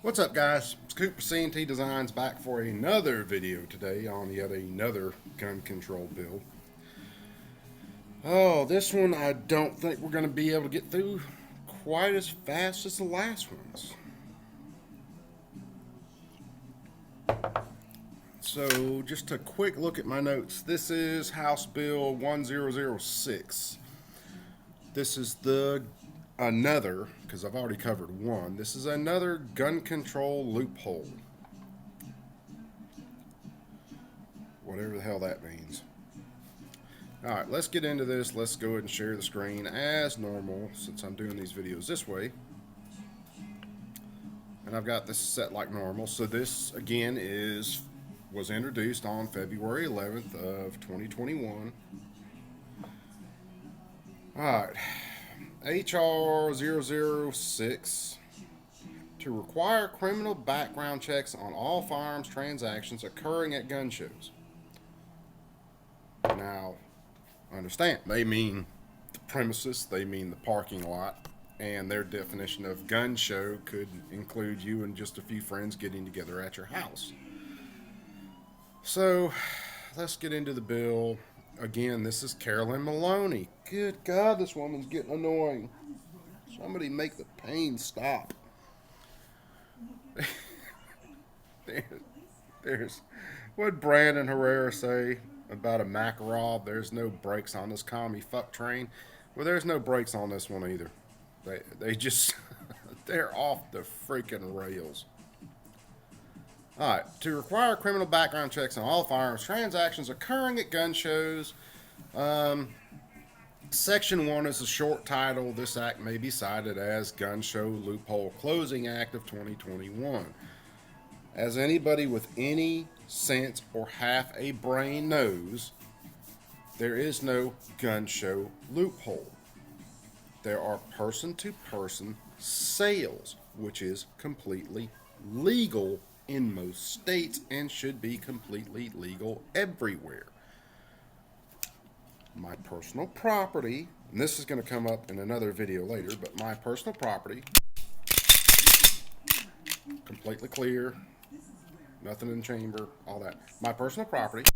What's up, guys? It's Cooper C&T Designs back for another video today on yet another gun control bill. Oh, this one I don't think we're going to be able to get through quite as fast as the last ones. So, just a quick look at my notes. This is House Bill 1006. This is another, because I've already covered one, this is another gun control loophole. Whatever the hell that means. Alright, let's get into this. Let's go ahead and share the screen as normal, since I'm doing these videos this way. And I've got this set like normal. So this, again, was introduced on February 11th of 2021. Alright. HR 006 to require criminal background checks on all firearms transactions occurring at gun shows. Now, understand, they mean the premises, they mean the parking lot, and their definition of gun show could include you and just a few friends getting together at your house. So, let's get into the bill. Again, this is Carolyn Maloney. Good God, this woman's getting annoying. Somebody make the pain stop. There's what Brandon Herrera say about a Makarov. There's no brakes on this commie fuck train. Well, there's no brakes on this one either. They just they're off the freaking rails. Alright, to require criminal background checks on all firearms transactions occurring at gun shows. Section 1 is a short title. This act may be cited as Gun Show Loophole Closing Act of 2021. As anybody with any sense or half a brain knows, there is no gun show loophole. There are person-to-person sales, which is completely legal in most states and should be completely legal everywhere. My personal property, and this is going to come up in another video later, but my personal property, completely clear, nothing in chamber, all that. My personal property,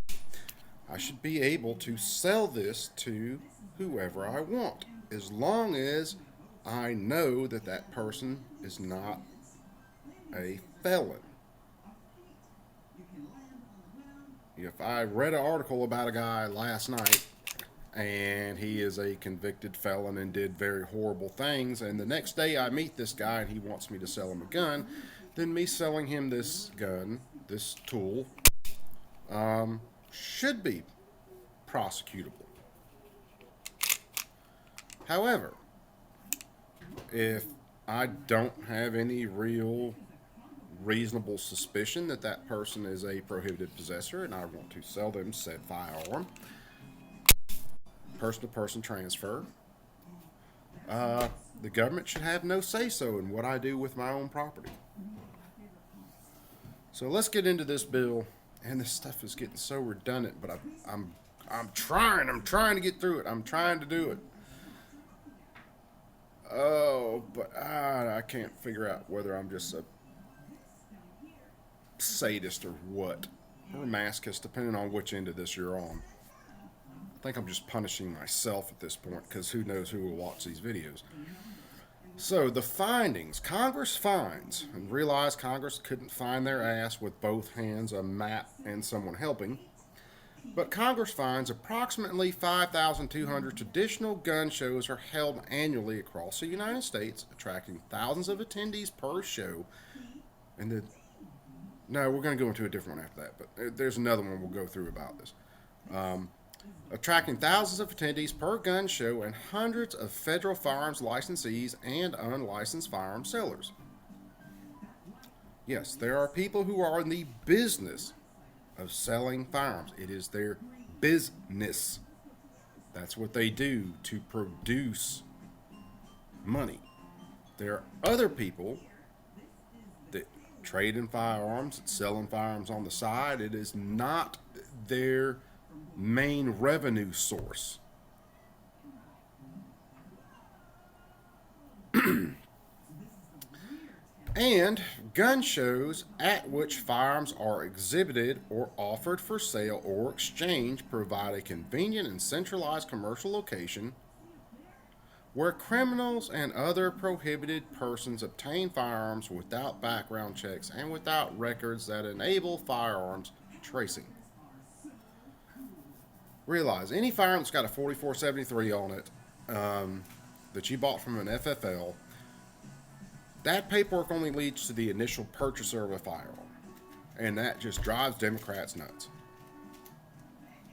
I should be able to sell this to whoever I want, as long as I know that that person is not a felon. If I read an article about a guy last night and he is a convicted felon and did very horrible things, and the next day I meet this guy and he wants me to sell him a gun, then me selling him this gun, this tool, should be prosecutable. However, if I don't have any reasonable suspicion that that person is a prohibited possessor and I want to sell them said firearm, person-to-person transfer, the government should have no say-so in what I do with my own property. So let's get into this bill, and this stuff is getting so redundant, but I'm trying to get through it. I'm trying to do it. Oh, but I can't figure out whether I'm just a sadist or what, or a masochist, depending on which end of this you're on. I think I'm just punishing myself at this point, because who knows who will watch these videos. So the findings: Congress finds, and realize Congress couldn't find their ass with both hands, a map, and someone helping, but Congress finds approximately 5,200 traditional gun shows are held annually across the United States, attracting thousands of attendees per show. And no, we're going to go into a different one after that, but there's another one we'll go through about this. Attracting thousands of attendees per gun show and hundreds of federal firearms licensees and unlicensed firearm sellers. Yes, there are people who are in the business of selling firearms. It is their business. That's what they do to produce money. There are other people that trade in firearms, selling firearms on the side. It is not their main revenue source. And gun shows at which firearms are exhibited or offered for sale or exchange provide a convenient and centralized commercial location where criminals and other prohibited persons obtain firearms without background checks and without records that enable firearms tracing. Realize any firearm that's got a 4473 on it that you bought from an FFL, that paperwork only leads to the initial purchaser of a firearm. And that just drives Democrats nuts.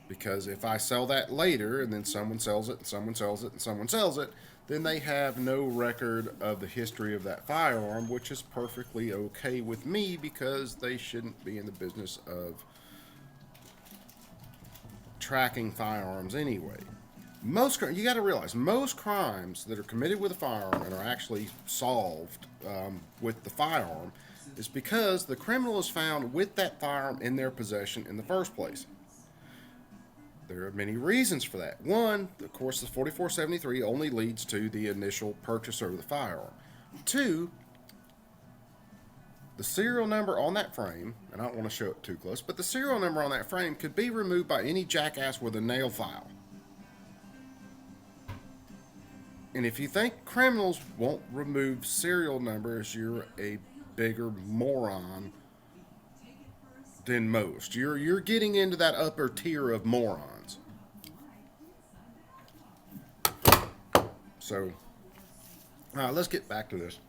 Because if I sell that later and then someone sells it and someone sells it and someone sells it, then they have no record of the history of that firearm, which is perfectly okay with me because they shouldn't be in the business of tracking firearms anyway. You got to realize, most crimes that are committed with a firearm and are actually solved with the firearm is because the criminal is found with that firearm in their possession in the first place. There are many reasons for that. One, of course, the 4473 only leads to the initial purchaser of the firearm. Two, the serial number on that frame, and I don't want to show it too close, but the serial number on that frame could be removed by any jackass with a nail file. And if you think criminals won't remove serial numbers, you're a bigger moron than most. You're getting into that upper tier of morons. So, let's get back to this.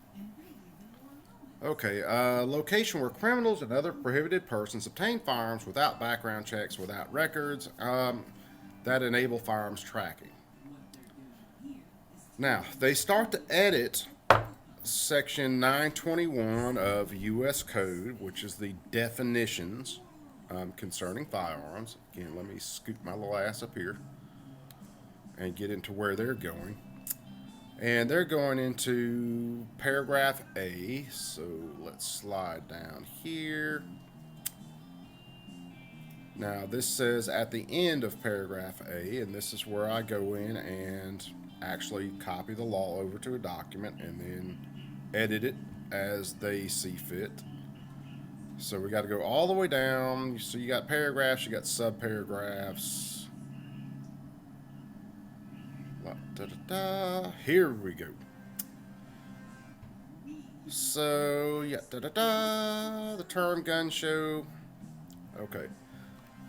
Okay, location where criminals and other prohibited persons obtain firearms without background checks, without records that enable firearms tracking. Now, they start to edit Section 921 of U.S. Code, which is the definitions concerning firearms. Again, let me scoot my little ass up here and get into where they're going. And they're going into paragraph A, so let's slide down here. Now, this says at the end of paragraph A, and this is where I go in and actually copy the law over to a document and then edit it as they see fit. So we got to go all the way down. So you got paragraphs, you got subparagraphs. Here we go. So, the term gun show. Okay.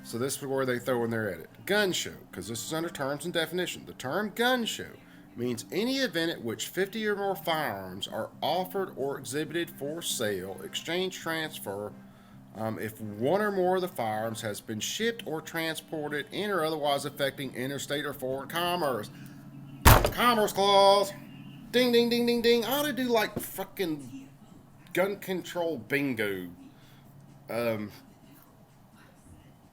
So this is where they throw in their edit. Gun show, because this is under terms and definition. The term gun show means any event at which 50 or more firearms are offered or exhibited for sale, exchange, transfer, if one or more of the firearms has been shipped or transported in or otherwise affecting interstate or foreign commerce. Commerce clause. Ding, ding, ding, ding, ding. I ought to do like fucking gun control bingo.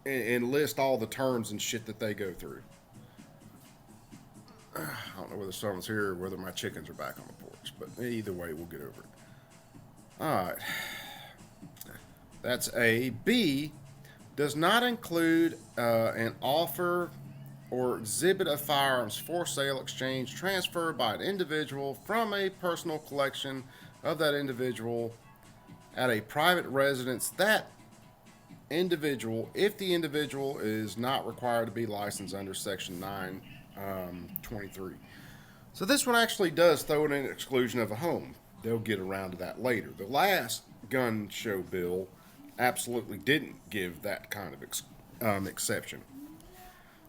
And list all the terms and shit that they go through. I don't know whether someone's here or whether my chickens are back on the porch, but either way, we'll get over it. Alright. That's A. B. Does not include an offer or exhibit of firearms for sale, exchange, transfer by an individual from a personal collection of that individual at a private residence. That individual, if the individual is not required to be licensed under Section 923. So this one actually does throw in an exclusion of a home. They'll get around to that later. The last gun show bill absolutely didn't give that kind of exception.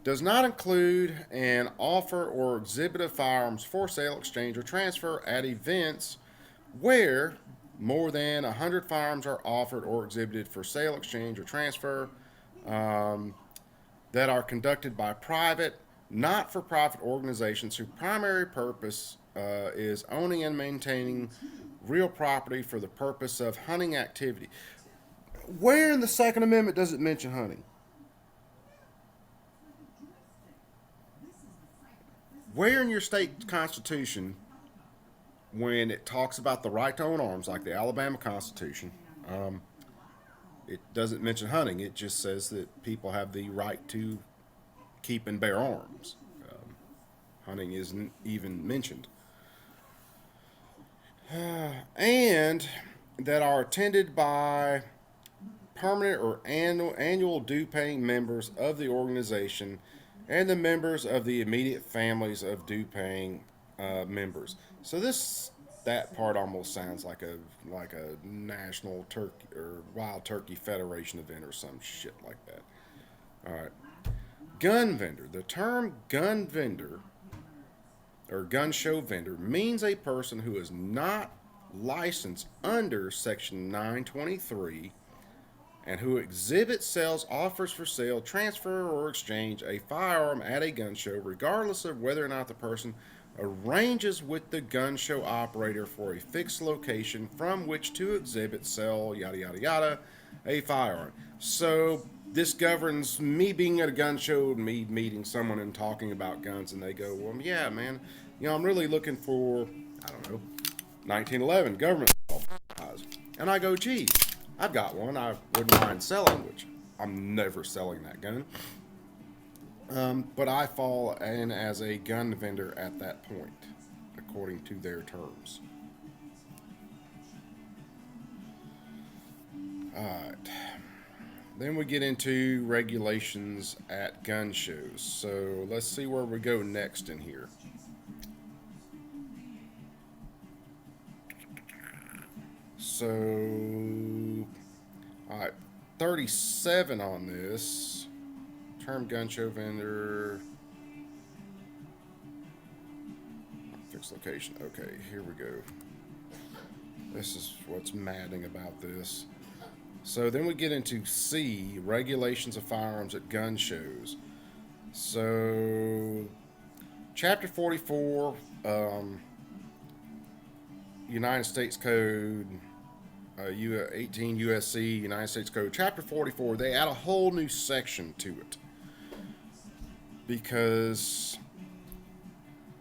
Does not include an offer or exhibit of firearms for sale, exchange, or transfer at events where more than 100 firearms are offered or exhibited for sale, exchange, or transfer that are conducted by private, not-for-profit organizations whose primary purpose is owning and maintaining real property for the purpose of hunting activity. Where in the Second Amendment does it mention hunting? Where in your state constitution, when it talks about the right to own arms, like the Alabama Constitution, it doesn't mention hunting. It just says that people have the right to keep and bear arms. Hunting isn't even mentioned. And that are attended by permanent or annual due-paying members of the organization and the members of the immediate families of due-paying members. So that part almost sounds like a national turkey or wild turkey federation event or some shit like that. All right. Gun vendor. The term gun vendor or gun show vendor means a person who is not licensed under Section 923 and who exhibits, sells, offers for sale, transfer, or exchange a firearm at a gun show, regardless of whether or not the person arranges with the gun show operator for a fixed location from which to exhibit, sell, yada yada yada, a firearm. So this governs me being at a gun show and me meeting someone and talking about guns, and they go, well, yeah, man, I'm really looking for, I don't know, 1911 government supplies. And I go, geez, I've got one I wouldn't mind selling, which I'm never selling that gun. But I fall in as a gun vendor at that point, according to their terms. Alright. Then we get into regulations at gun shows. So let's see where we go next in here. So, alright, 37 on this. Term gun show vendor. Fixed location. Okay, here we go. This is what's maddening about this. So then we get into C, regulations of firearms at gun shows. So, Chapter 44, United States Code, 18 USC, United States Code, Chapter 44, they add a whole new section to it. Because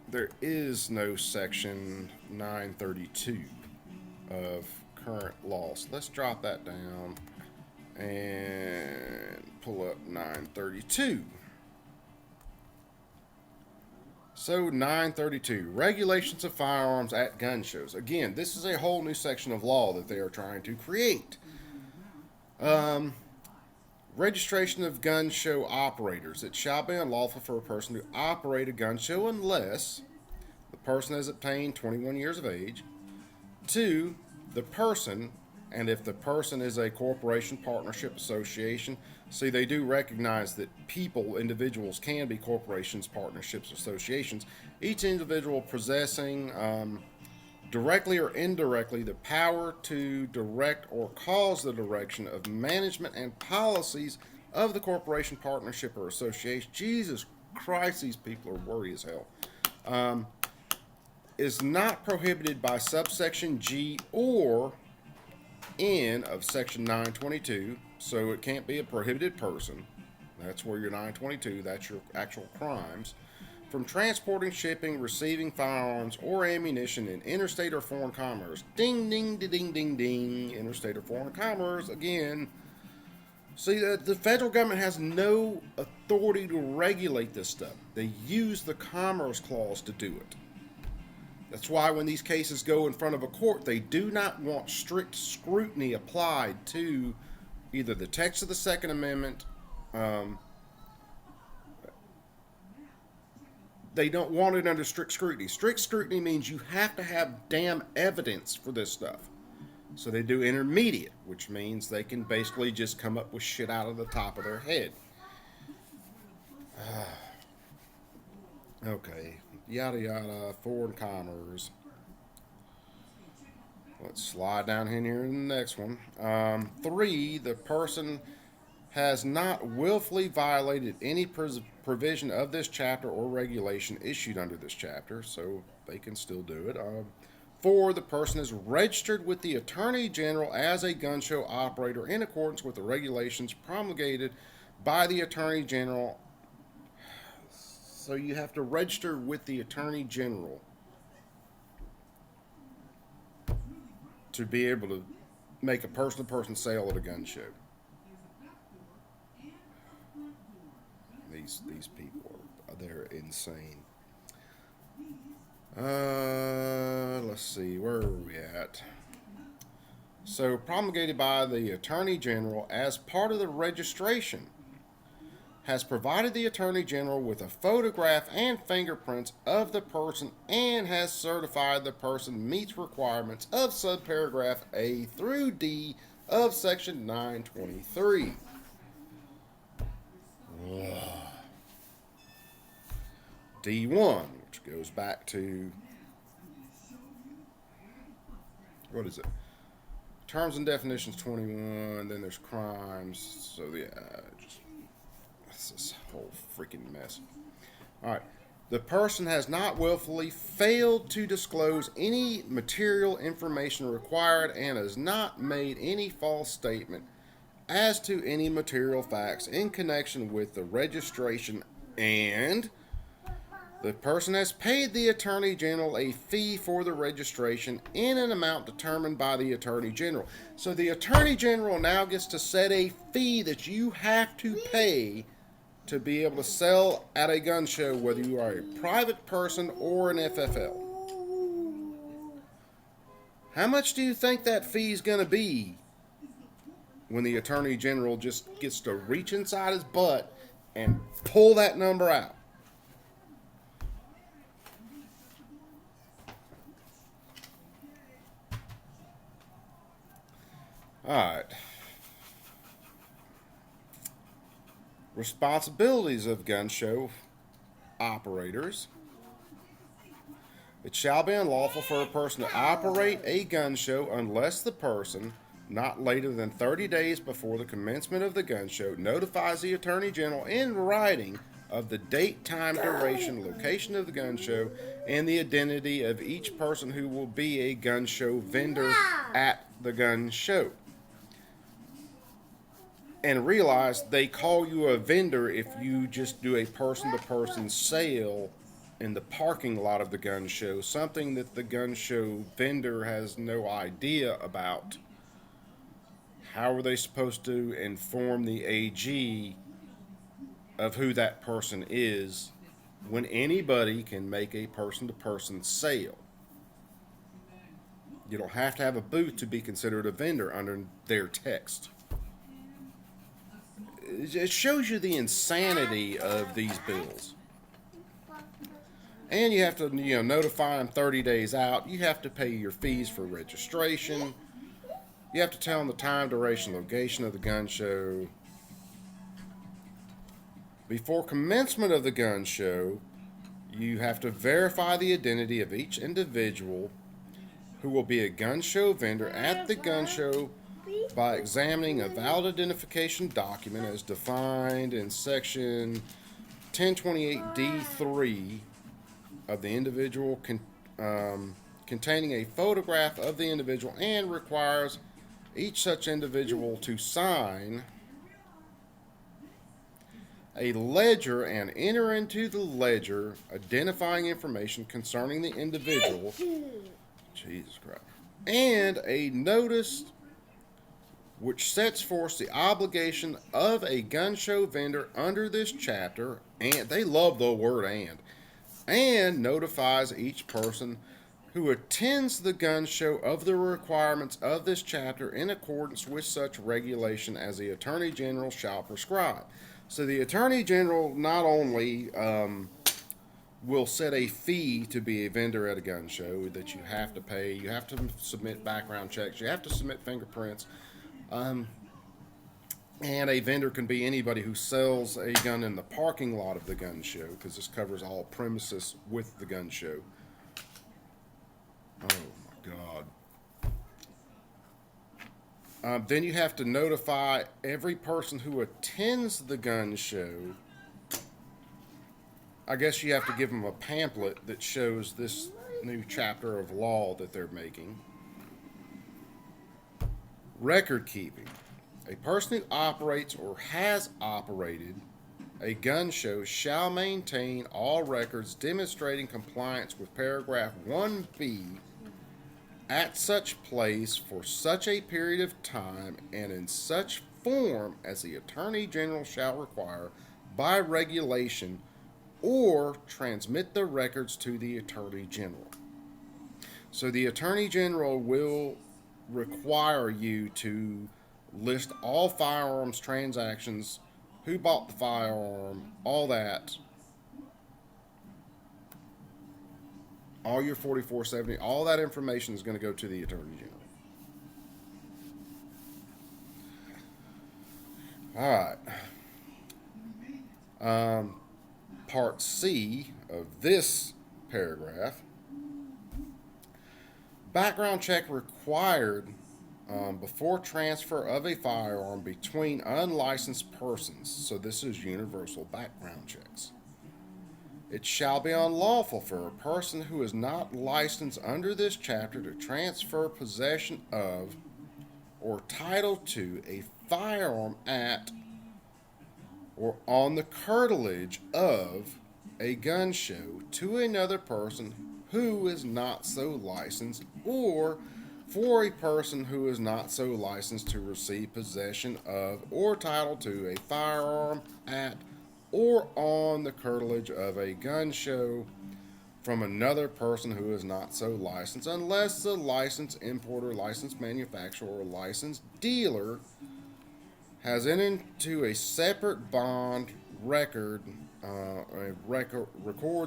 there is no Section 932 of current law. So let's drop that down and pull up 932. So 932, regulations of firearms at gun shows. Again, this is a whole new section of law that they are trying to create. Registration of gun show operators. It shall be unlawful for a person to operate a gun show unless the person has obtained 21 years of age. 2, the person, and if the person is a corporation, partnership, association, see, they do recognize that individuals can be corporations, partnerships, associations. Each individual possessing directly or indirectly the power to direct or cause the direction of management and policies of the corporation, partnership, or association. Jesus Christ, these people are wordy as hell. Is not prohibited by subsection G or N of section 922, so it can't be a prohibited person. That's where your 922, that's your actual crimes. From transporting, shipping, receiving firearms or ammunition in interstate or foreign commerce. Ding, ding, ding, ding, ding. Interstate or foreign commerce, again. See, the federal government has no authority to regulate this stuff. They use the Commerce Clause to do it. That's why when these cases go in front of a court, they do not want strict scrutiny applied to either the text of the Second Amendment. They don't want it under strict scrutiny. Strict scrutiny means you have to have damn evidence for this stuff. So they do intermediate, which means they can basically just come up with shit out of the top of their head. Okay. Yada yada, foreign commerce. Let's slide down in here in the next one. 3, the person has not willfully violated any provision of this chapter or regulation issued under this chapter, so they can still do it. 4, the person is registered with the Attorney General as a gun show operator in accordance with the regulations promulgated by the Attorney General. So you have to register with the Attorney General to be able to make a person-to-person sale at a gun show. These people they're insane. Let's see, where are we at? So, promulgated by the Attorney General as part of the registration, has provided the Attorney General with a photograph and fingerprints of the person and has certified the person meets requirements of subparagraph A through D of Section 923. D1, which goes back to, what is it? Terms and definitions 21, then there's crimes. So, yeah, it's this whole freaking mess. All right. The person has not willfully failed to disclose any material information required and has not made any false statement as to any material facts in connection with the registration, and the person has paid the Attorney General a fee for the registration in an amount determined by the Attorney General. So the Attorney General now gets to set a fee that you have to pay to be able to sell at a gun show, whether you are a private person or an FFL. How much do you think that fee is going to be when the Attorney General just gets to reach inside his butt and pull that number out? All right. Responsibilities of gun show operators. It shall be unlawful for a person to operate a gun show unless the person, not later than 30 days before the commencement of the gun show, notifies the Attorney General in writing of the date, time, duration, location of the gun show, and the identity of each person who will be a gun show vendor at the gun show. And realize they call you a vendor if you just do a person-to-person sale in the parking lot of the gun show, something that the gun show vendor has no idea about. How are they supposed to inform the AG of who that person is when anybody can make a person-to-person sale? You don't have to have a booth to be considered a vendor under their text. It shows you the insanity of these bills. And you have to, notify them 30 days out. You have to pay your fees for registration. You have to tell them the time, duration, location of the gun show. Before commencement of the gun show, you have to verify the identity of each individual who will be a gun show vendor at the gun show by examining a valid identification document as defined in section 1028D3 of the individual containing a photograph of the individual, and requires each such individual to sign a ledger and enter into the ledger identifying information concerning the individual, Jesus Christ, and a notice which sets forth the obligation of a gun show vendor under this chapter, and they love the word and notifies each person who attends the gun show of the requirements of this chapter in accordance with such regulation as the Attorney General shall prescribe. So the Attorney General not only will set a fee to be a vendor at a gun show that you have to pay, you have to submit background checks, you have to submit fingerprints, and a vendor can be anybody who sells a gun in the parking lot of the gun show, because this covers all premises with the gun show. Oh my God. Then you have to notify every person who attends the gun show. I guess you have to give them a pamphlet that shows this new chapter of law that they're making. Record keeping. A person who operates or has operated a gun show shall maintain all records demonstrating compliance with paragraph 1B at such place for such a period of time and in such form as the Attorney General shall require by regulation, or transmit the records to the Attorney General. So the Attorney General will require you to list all firearms transactions, who bought the firearm, all that, all your 4470, all that information is going to go to the Attorney General. All right. Part C of this paragraph. Background check required before transfer of a firearm between unlicensed persons. So this is universal background checks. It shall be unlawful for a person who is not licensed under this chapter to transfer possession of or title to a firearm at or on the curtilage of a gun show to another person who is not so licensed, or for a person who is not so licensed to receive possession of or title to a firearm at or on the curtilage of a gun show from another person who is not so licensed, unless the licensed importer, licensed manufacturer, or licensed dealer has entered into a separate bond record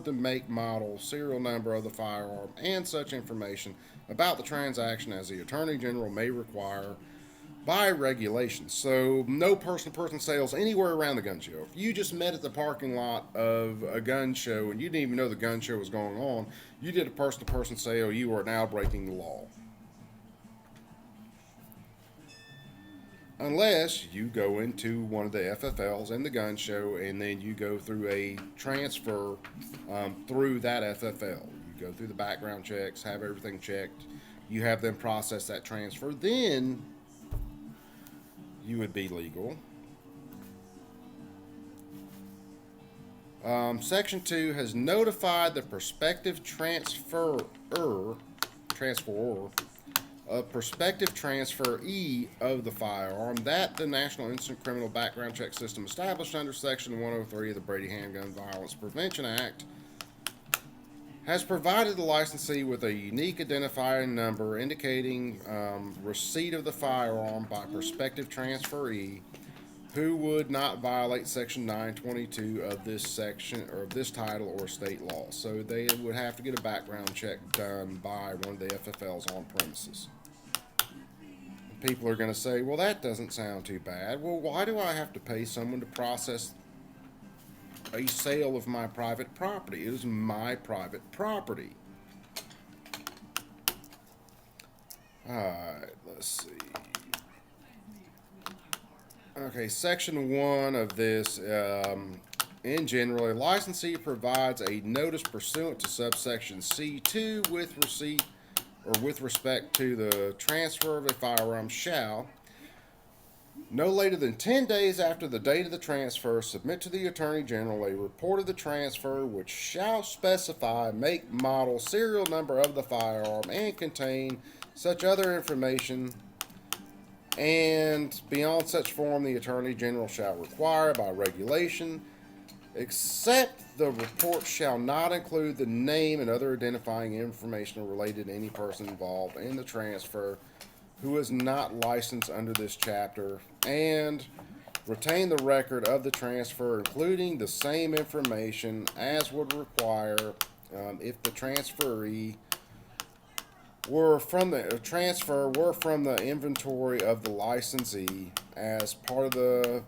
the make, model, serial number of the firearm, and such information about the transaction as the Attorney General may require by regulation. So no person-to-person sales anywhere around the gun show. If you just met at the parking lot of a gun show and you didn't even know the gun show was going on, you did a person-to-person sale, you are now breaking the law. Unless you go into one of the FFLs in the gun show and then you go through a transfer through that FFL. You go through the background checks, have everything checked, you have them process that transfer, then you would be legal. Section 2 has notified the prospective transferor a prospective transferee of the firearm that the National Instant Criminal Background Check System established under Section 103 of the Brady Handgun Violence Prevention Act has provided the licensee with a unique identifying number indicating receipt of the firearm by prospective transferee who would not violate Section 922 of this section or of this title or state law. So they would have to get a background check done by one of the FFLs on premises. People are going to say, well, that doesn't sound too bad. Well, why do I have to pay someone to process a sale of my private property? It is my private property. Alright, let's see. Okay, Section 1 of this, in general, a licensee provides a notice pursuant to subsection C2 with respect to the transfer of a firearm shall, no later than 10 days after the date of the transfer, submit to the Attorney General a report of the transfer which shall specify make, model, serial number of the firearm and contain such other information, and beyond such form the Attorney General shall require by regulation, except the report shall not include the name and other identifying information related to any person involved in the transfer who is not licensed under this chapter, and retain the record of the transfer, including the same information as would require if the transferee were from the inventory of the licensee as part of the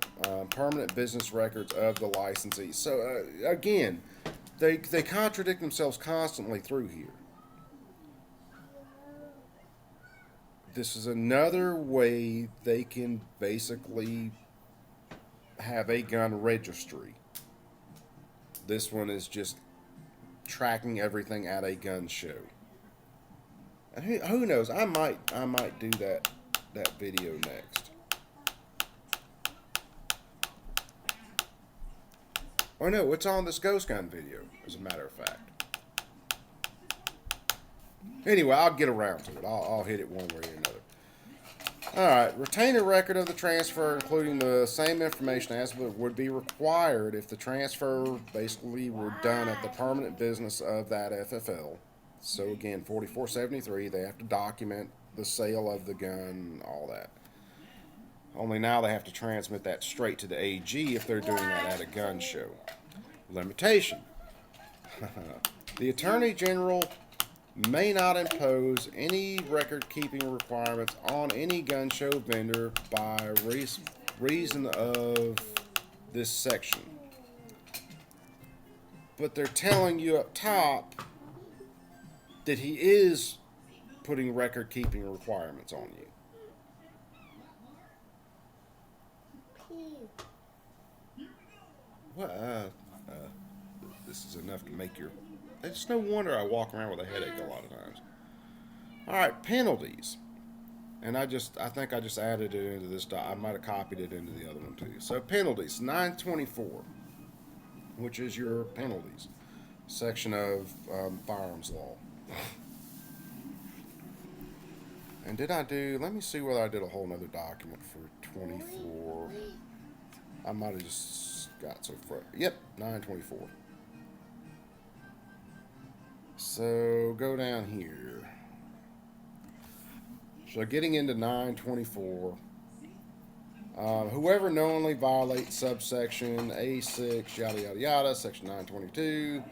permanent business records of the licensee. So again, they contradict themselves constantly through here. This is another way they can basically have a gun registry. This one is just tracking everything at a gun show. And who knows? I might do that video next. Oh no, it's on this ghost gun video, as a matter of fact. Anyway, I'll get around to it. I'll hit it one way or another. Alright, retain a record of the transfer, including the same information as would be required if the transfer basically were done at the permanent business of that FFL. So again, 4473, they have to document the sale of the gun, all that. Only now they have to transmit that straight to the AG if they're doing that at a gun show. Limitation. The Attorney General may not impose any record-keeping requirements on any gun show vendor by reason of this section. But they're telling you up top that he is putting record-keeping requirements on you. Well, this is enough to make your... It's no wonder I walk around with a headache a lot of times. Alright, penalties. And I think I just added it into this. I might have copied it into the other one too. So penalties, 924, which is your penalties section of firearms law. And let me see whether I did a whole nother document for 24. I might have just got so far. Yep, 924. So go down here. So getting into 924, whoever knowingly violates subsection A6, yada yada yada, section 922,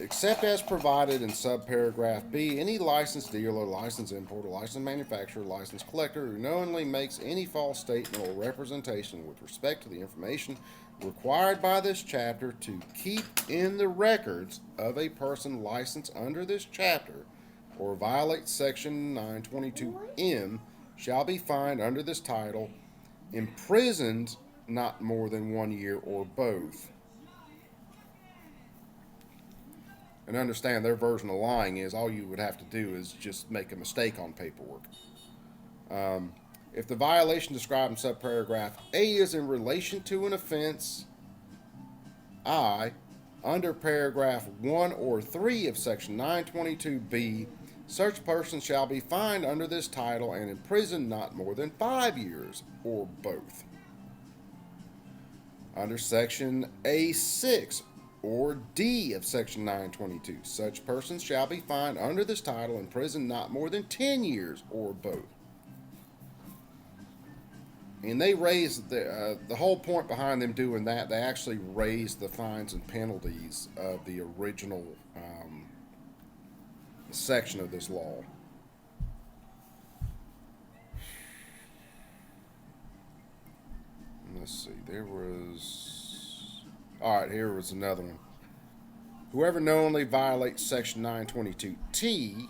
except as provided in subparagraph B, any licensed dealer, licensed importer, licensed manufacturer, licensed collector who knowingly makes any false statement or representation with respect to the information required by this chapter to keep in the records of a person licensed under this chapter or violates section 922M shall be fined under this title, imprisoned not more than 1 year or both. And understand their version of lying is all you would have to do is just make a mistake on paperwork. If the violation described in subparagraph A is in relation to an offense, I, under paragraph 1 or 3 of section 922B, such person shall be fined under this title and imprisoned not more than 5 years or both. Under section A6 or D of section 922, such persons shall be fined under this title and imprisoned not more than 10 years or both. And they raised the whole point behind them doing that. They actually raised the fines and penalties of the original section of this law. Let's see. There was... Alright, here was another one. Whoever knowingly violates section 922T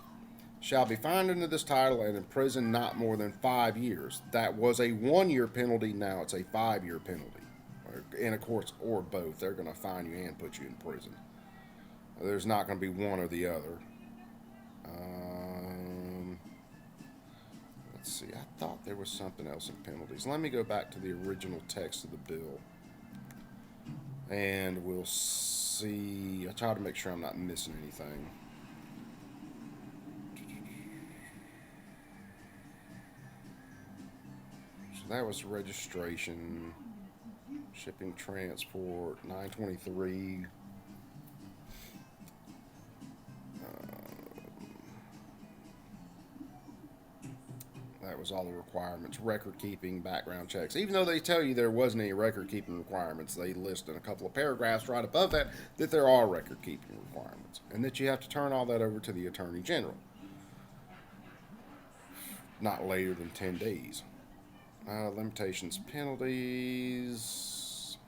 shall be fined under this title and imprisoned not more than 5 years. That was a 1 year penalty. Now it's a 5 year penalty. And of course, or both. They're going to fine you and put you in prison. There's not going to be one or the other. Let's see. I thought there was something else in penalties. Let me go back to the original text of the bill. And we'll see. I try to make sure I'm not missing anything. So that was registration, shipping, transport, 923. That was all the requirements. Record keeping, background checks. Even though they tell you there wasn't any record keeping requirements, they list in a couple of paragraphs right above that that there are record keeping requirements and that you have to turn all that over to the Attorney General not later than 10 days. Limitations, penalties.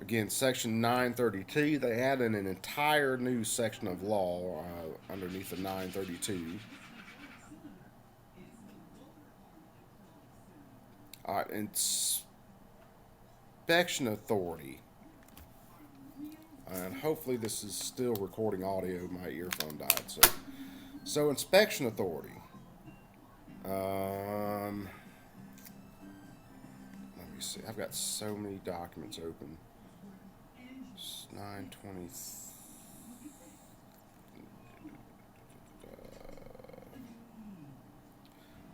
Again, section 932, they added an entire new section of law underneath the 932. Alright, inspection authority. And hopefully this is still recording audio. My earphone died. So inspection authority. Let me see. I've got so many documents open. 920.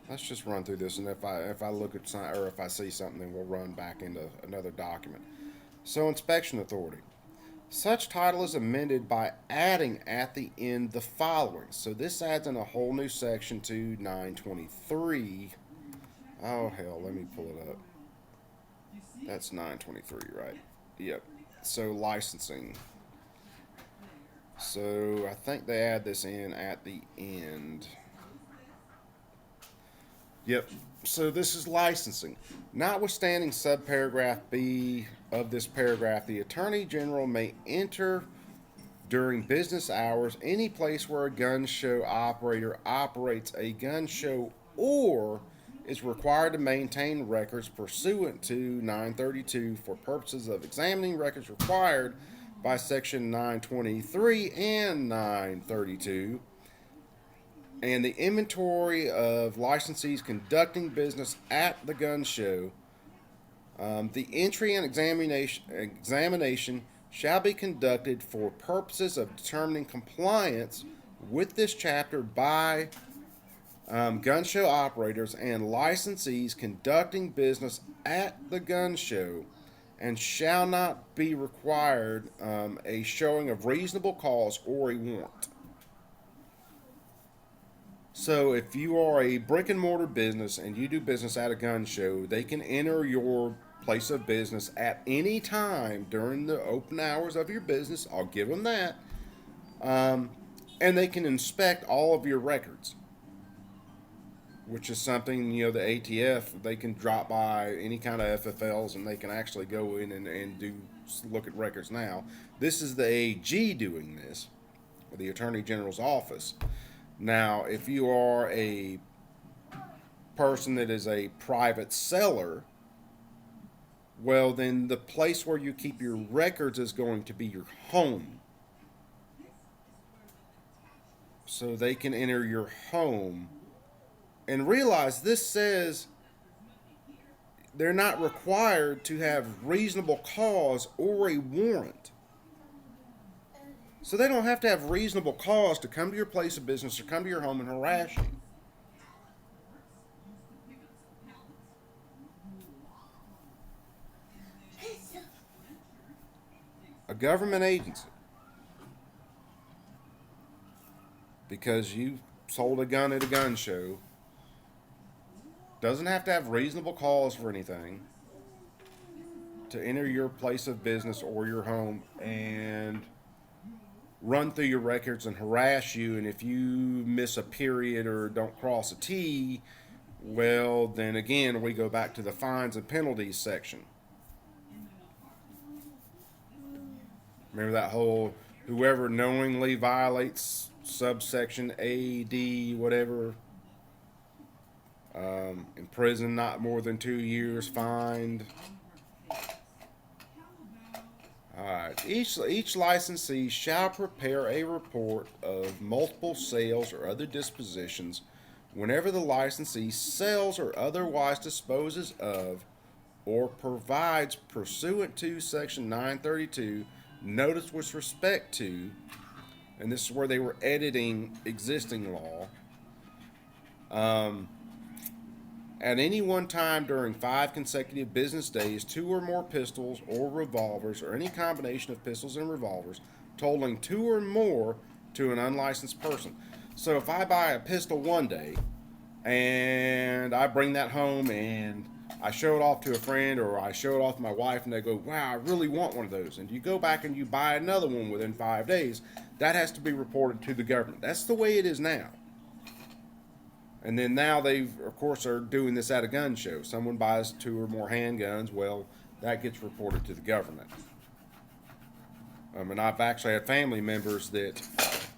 Let's just run through this, and if I look at something, or if I see something, then we'll run back into another document. So inspection authority. Such title is amended by adding at the end the following. So this adds in a whole new section to 923. Oh, hell, let me pull it up. That's 923, right? Yep. So licensing. So I think they add this in at the end. Yep. So this is licensing. Notwithstanding subparagraph B of this paragraph, the Attorney General may enter during business hours any place where a gun show operator operates a gun show or is required to maintain records pursuant to 932 for purposes of examining records required by section 923 and 932, and the inventory of licensees conducting business at the gun show. The entry and examination shall be conducted for purposes of determining compliance with this chapter by gun show operators and licensees conducting business at the gun show, and shall not be required a showing of reasonable cause or a warrant. So if you are a brick and mortar business and you do business at a gun show, they can enter your place of business at any time during the open hours of your business. I'll give them that. And they can inspect all of your records, which is something, the ATF, they can drop by any kind of FFLs and they can actually go in and look at records now. This is the AG doing this, the Attorney General's office. Now, if you are a person that is a private seller, well, then the place where you keep your records is going to be your home. So they can enter your home. And realize this says they're not required to have reasonable cause or a warrant. So they don't have to have reasonable cause to come to your place of business or come to your home and harass you. A government agency, because you sold a gun at a gun show, doesn't have to have reasonable cause for anything to enter your place of business or your home and run through your records and harass you. And if you miss a period or don't cross a T, well, then again, we go back to the fines and penalties section. Remember that whole whoever knowingly violates subsection A, D, whatever, in prison not more than 2 years, fined. Alright, each licensee shall prepare a report of multiple sales or other dispositions whenever the licensee sells or otherwise disposes of or provides pursuant to section 932 notice with respect to, and this is where they were editing existing law, at any one time during 5 consecutive business days, 2 or more pistols or revolvers or any combination of pistols and revolvers totaling 2 or more to an unlicensed person. So if I buy a pistol one day and I bring that home and I show it off to a friend or I show it off to my wife and they go, wow, I really want one of those. And you go back and you buy another one within 5 days, that has to be reported to the government. That's the way it is now. And then now they, of course, are doing this at a gun show. Someone buys 2 or more handguns, well, that gets reported to the government. And I've actually had family members that,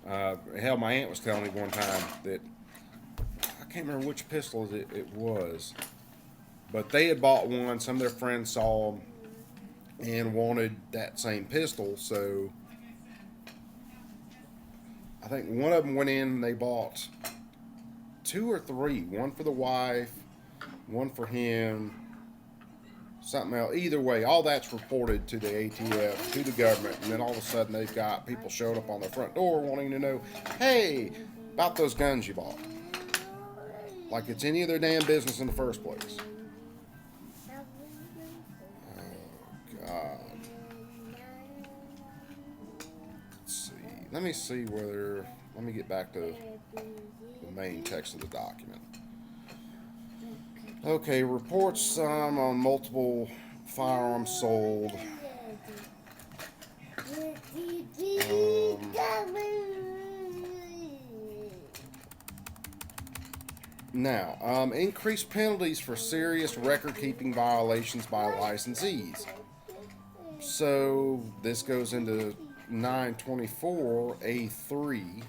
hell, my aunt was telling me one time that, I can't remember which pistol it was, but they had bought one, some of their friends saw them and wanted that same pistol, so I think one of them went in and they bought 2 or 3, one for the wife, one for him, something else. Either way, all that's reported to the ATF, to the government, and then all of a sudden they've got people showing up on their front door wanting to know, hey, about those guns you bought. Like it's any of their damn business in the first place. Oh, God. Let me see whether. Let me get back to the main text of the document. Okay, reports on multiple firearms sold. Now, increased penalties for serious record-keeping violations by licensees. So this goes into 924A3.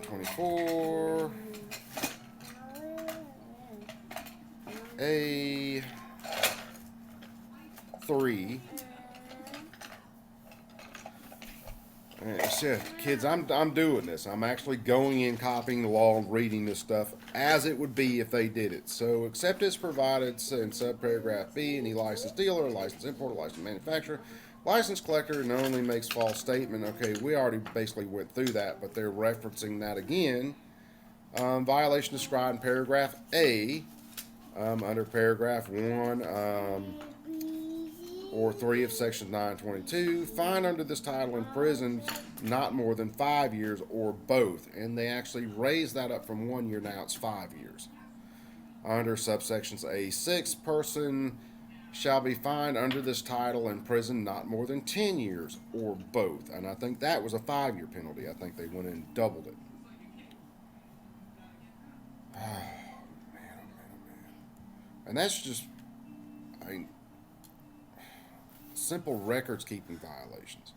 924A3. Shit, kids, I'm doing this. I'm actually going in, copying the law, and reading this stuff as it would be if they did it. So, except as provided in subparagraph B, any licensed dealer, licensed importer, licensed manufacturer, licensed collector, knowingly makes false statement. Okay, we already basically went through that, but they're referencing that again. Violation described in paragraph A, under paragraph 1, or 3 of section 922, fine under this title in prison not more than 5 years or both. And they actually raised that up from 1 year, now it's 5 years. Under subsections A6, person shall be fined under this title in prison not more than 10 years or both. And I think that was a 5-year penalty. I think they went in and doubled it. Oh, man, oh, man, oh, man. And that's just, I mean, simple records keeping violations.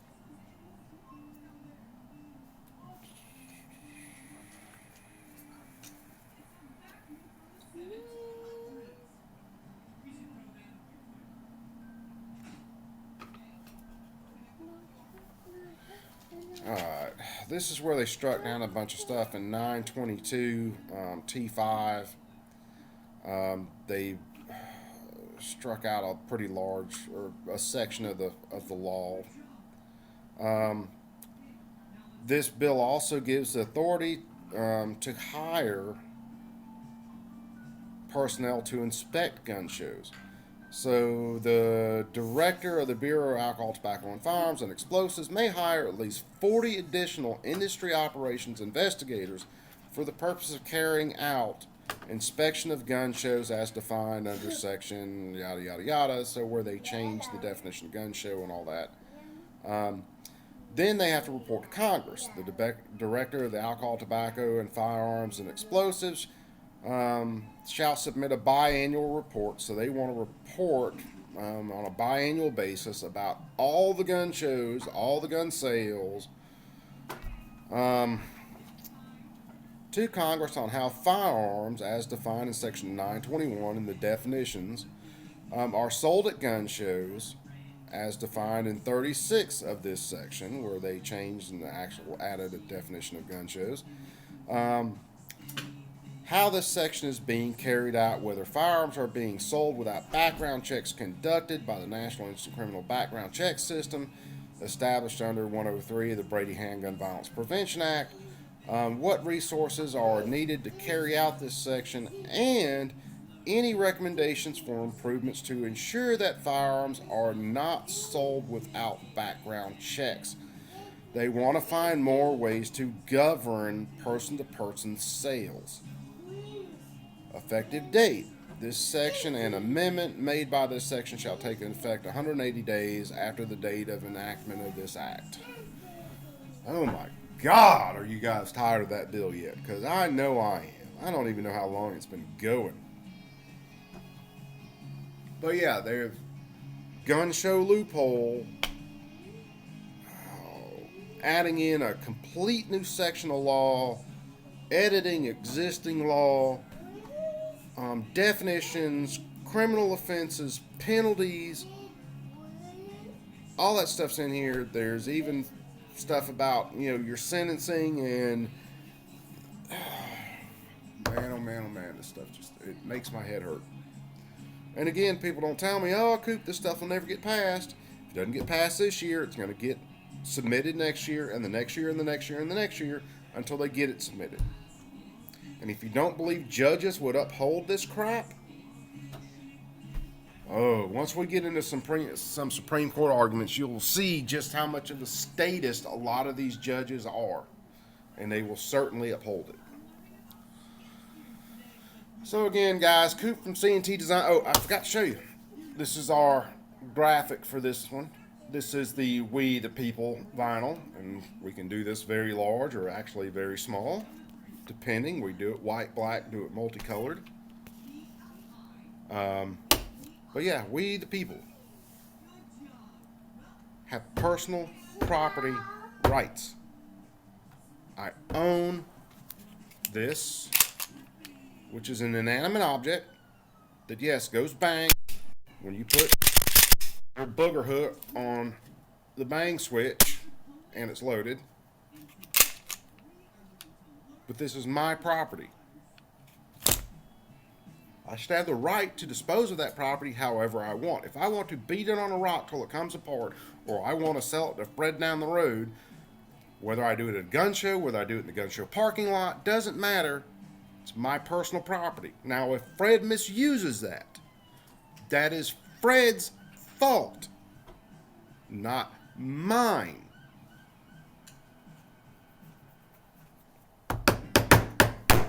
Alright, this is where they struck down a bunch of stuff in 922 T5. They struck out a pretty large, or a section of the law. This bill also gives the authority to hire personnel to inspect gun shows. So the director of the Bureau of Alcohol, Tobacco, and Firearms and Explosives may hire at least 40 additional industry operations investigators for the purpose of carrying out inspection of gun shows as defined under section yada yada yada. So where they change the definition of gun show and all that. Then they have to report to Congress. The director of the Alcohol, Tobacco, and Firearms and Explosives shall submit a biannual report. So they want to report on a biannual basis about all the gun shows, all the gun sales, to Congress on how firearms, as defined in section 921 in the definitions, are sold at gun shows, as defined in 36 of this section, where they changed and added a definition of gun shows. How this section is being carried out, whether firearms are being sold without background checks conducted by the National Instant Criminal Background Check System, established under 103 of the Brady Handgun Violence Prevention Act, what resources are needed to carry out this section, and any recommendations for improvements to ensure that firearms are not sold without background checks. They want to find more ways to govern person-to-person sales. Effective date. This section and amendment made by this section shall take effect 180 days after the date of enactment of this act. Oh my God, are you guys tired of that bill yet? Because I know I am. I don't even know how long it's been going. But yeah, there's gun show loophole. Adding in a complete new section of law, editing existing law, definitions, criminal offenses, penalties, all that stuff's in here. There's even stuff about, your sentencing, and man, oh man, oh man, this stuff it makes my head hurt. And again, people don't tell me, oh, Coop, this stuff will never get passed. If it doesn't get passed this year, it's going to get submitted next year, and the next year, and the next year, and the next year, until they get it submitted. And if you don't believe judges would uphold this crap, Oh, once we get into some Supreme Court arguments, you'll see just how much of a statist a lot of these judges are. And they will certainly uphold it. So again, guys, Coop from C&T Design. Oh, I forgot to show you. This is our graphic for this one. This is the We the People vinyl. And we can do this very large or actually very small. Depending. We do it white, black, do it multicolored. But yeah, we the people have personal property rights. I own this, which is an inanimate object that, yes, goes bang when you put a booger hook on the bang switch and it's loaded. But this is my property. I should have the right to dispose of that property however I want. If I want to beat it on a rock till it comes apart, or I want to sell it to Fred down the road, whether I do it at a gun show, whether I do it in the gun show parking lot, doesn't matter. It's my personal property. Now, if Fred misuses that, that is Fred's fault, not mine.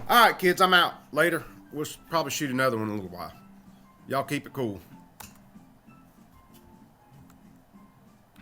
All right, kids, I'm out. Later. We'll probably shoot another one in a little while. Y'all keep it cool.